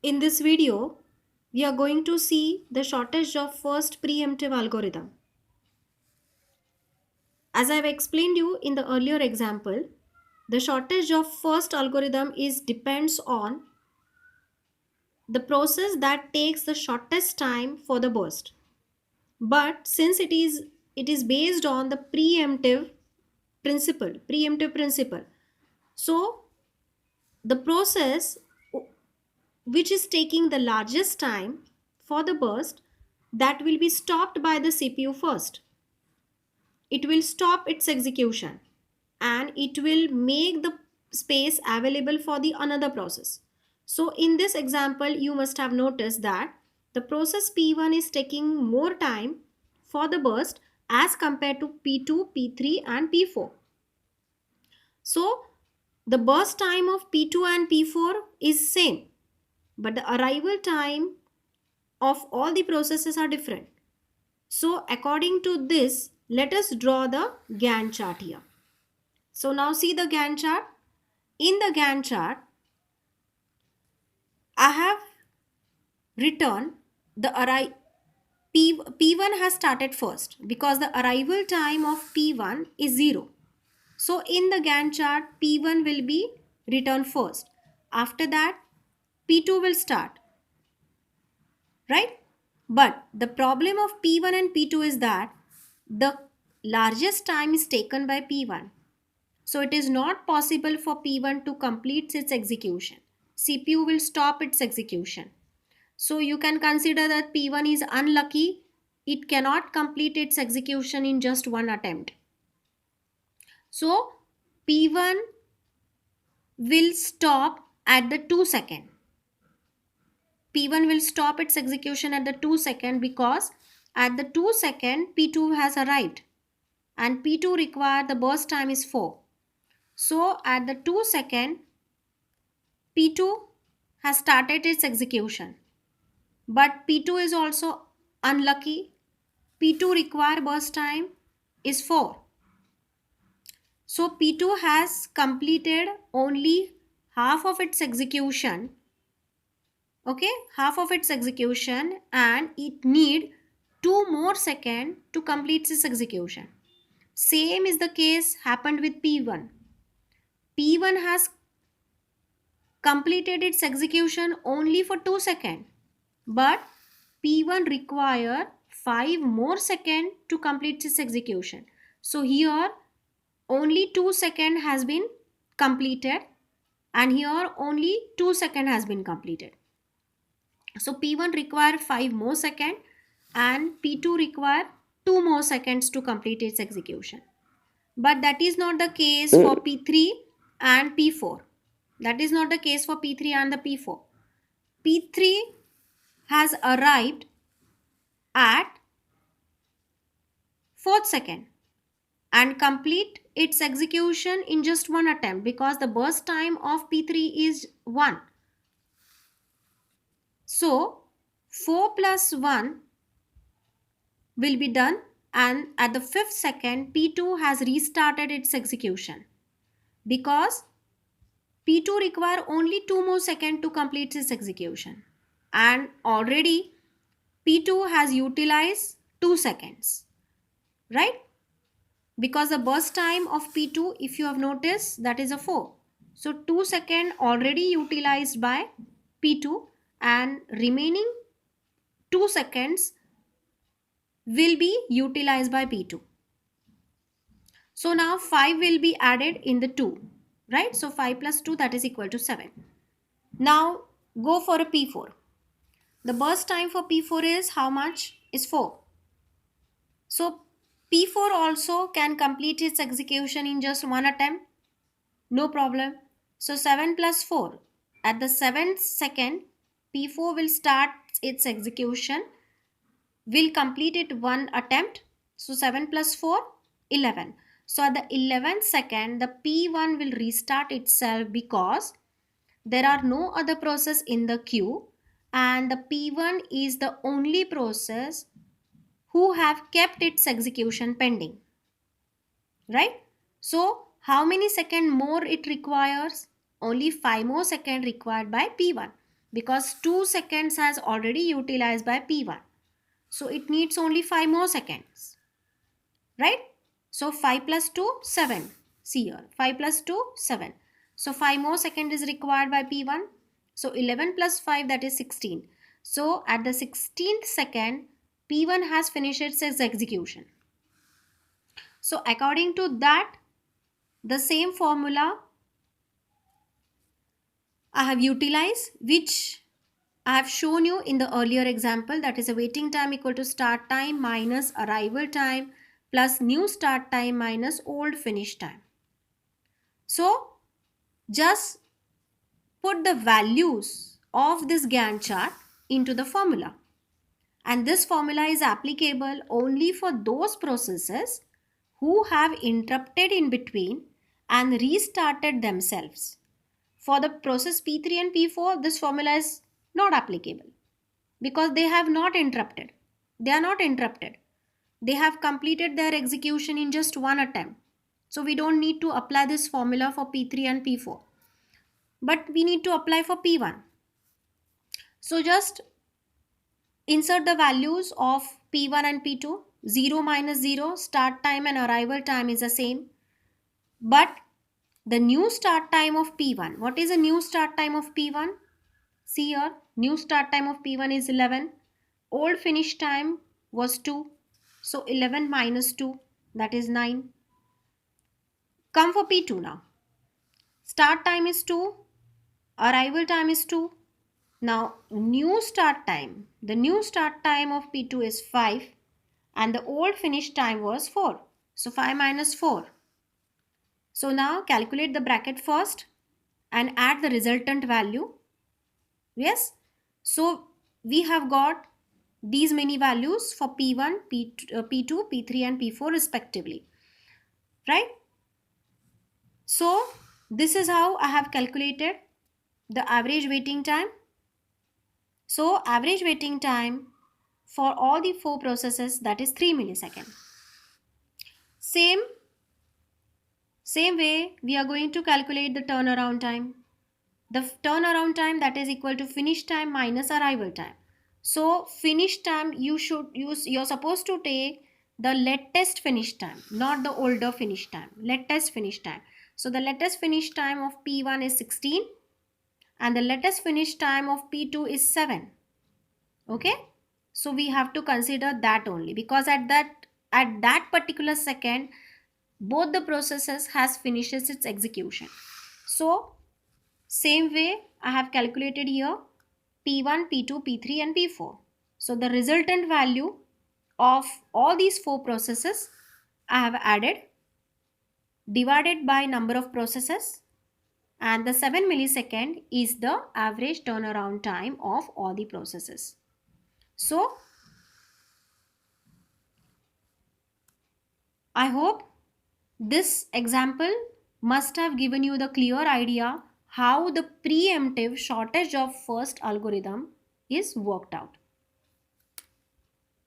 In this video, we are going to see the shortest of first preemptive algorithm. As I have explained you in the earlier example, the shortest of first algorithm is depends on the process that takes the shortest time for the burst. But since it is based on the preemptive principle. So the process which is taking the largest time for the burst that will be stopped by the CPU first. It will stop its execution and it will make the space available for the another process. So in this example you must have noticed that the process P1 is taking more time for the burst as compared to P2, P3 and P4. So the burst time of P2 and P4 is same, but the arrival time of all the processes are different. So according to this, let us draw the Gantt chart here. So now see the Gantt chart. In the Gantt chart, I have written the P1 has started first because the arrival time of P1 is 0. So in the Gantt chart, P1 will be written first. After that, P2 will start, right? But the problem of P1 and P2 is that the largest time is taken by P1. So it is not possible for P1 to complete its execution. CPU will stop its execution. So you can consider that P1 is unlucky. It cannot complete its execution in just one attempt. So P1 will stop at the 2 second. P1 will stop its execution at the 2 second because at the 2 second P2 has arrived and P2 required the burst time is 4. So at the 2 second P2 has started its execution, but P2 is also unlucky. P2 required burst time is 4. So P2 has completed only half of its execution. Okay, half of its execution and it need 2 more seconds to complete its execution. Same is the case happened with P1. P1 has completed its execution only for 2 seconds, but P1 require 5 more seconds to complete its execution. So here only 2 seconds has been completed and here only 2 seconds has been completed. So P1 require 5 more seconds and P2 require 2 more seconds to complete its execution. But that is not the case for P3 and P4. That is not the case for P3 and the P4. P3 has arrived at 4th second and complete its execution in just one attempt because the burst time of P3 is 1. So 4 plus 1 will be done and at the 5th second P2 has restarted its execution because P2 require only 2 more seconds to complete its execution and already P2 has utilized 2 seconds, right? Because the burst time of P2, if you have noticed, that is a 4. So 2 seconds already utilized by P2 and remaining 2 seconds will be utilized by P2. So now 5 will be added in the 2, right? So 5 plus 2 that is equal to 7. Now go for a P4. The burst time for P4 is how much? Is 4. So P4 also can complete its execution in just one attempt. No problem. So 7 plus 4. At the 7th second, P4 will start its execution, will complete it one attempt. So 7 plus 4, 11. So at the 11th second, the P1 will restart itself because there are no other process in the queue and the P1 is the only process who have kept its execution pending, right? So how many seconds more it requires? Only 5 more seconds required by P1. because 2 seconds has already utilized by P1. So it needs only 5 more seconds, right? So 5 plus 2, 7. See here, 5 plus 2, 7. So 5 more seconds is required by P1. So 11 plus 5, that is 16. So at the 16th second, P1 has finished its execution. So according to that, the same formula I have utilized, which I have shown you in the earlier example, that is a waiting time equal to start time minus arrival time plus new start time minus old finish time. So just put the values of this Gantt chart into the formula. And this formula is applicable only for those processes who have interrupted in between and restarted themselves. For the process P3 and P4, this formula is not applicable because they have not interrupted. They are not interrupted. They have completed their execution in just one attempt. So we don't need to apply this formula for P3 and P4. But we need to apply for P1. So just insert the values of P1 and P2. 0 minus 0, start time and arrival time is the same. But the new start time of P1. What is the new start time of P1? See here, new start time of P1 is 11. Old finish time was 2. So 11 minus 2, that is 9. Come for P2 now. Start time is 2. Arrival time is 2. Now new start time. The new start time of P2 is 5. And the old finish time was 4. So 5 minus 4. So now calculate the bracket first and add the resultant value. Yes. So we have got these many values for P1, P2, P3 and P4 respectively. Right. So this is how I have calculated the average waiting time. So average waiting time for all the 4 processes, that is 3 milliseconds. Same way we are going to calculate the turnaround time. The turnaround time, that is equal to finish time minus arrival time. So finish time, you're supposed to take the latest finish time, not the older finish time. Latest finish time. So the latest finish time of P1 is 16 and the latest finish time of P2 is 7. Okay. So we have to consider that only because at that particular second, both the processes has finished its execution. So same way I have calculated here P1, P2, P3 and P4. So the resultant value of all these 4 processes I have added, divided by number of processes, and the 7 millisecond is the average turnaround time of all the processes. So I hope this example must have given you the clear idea how the preemptive shortage of first algorithm is worked out.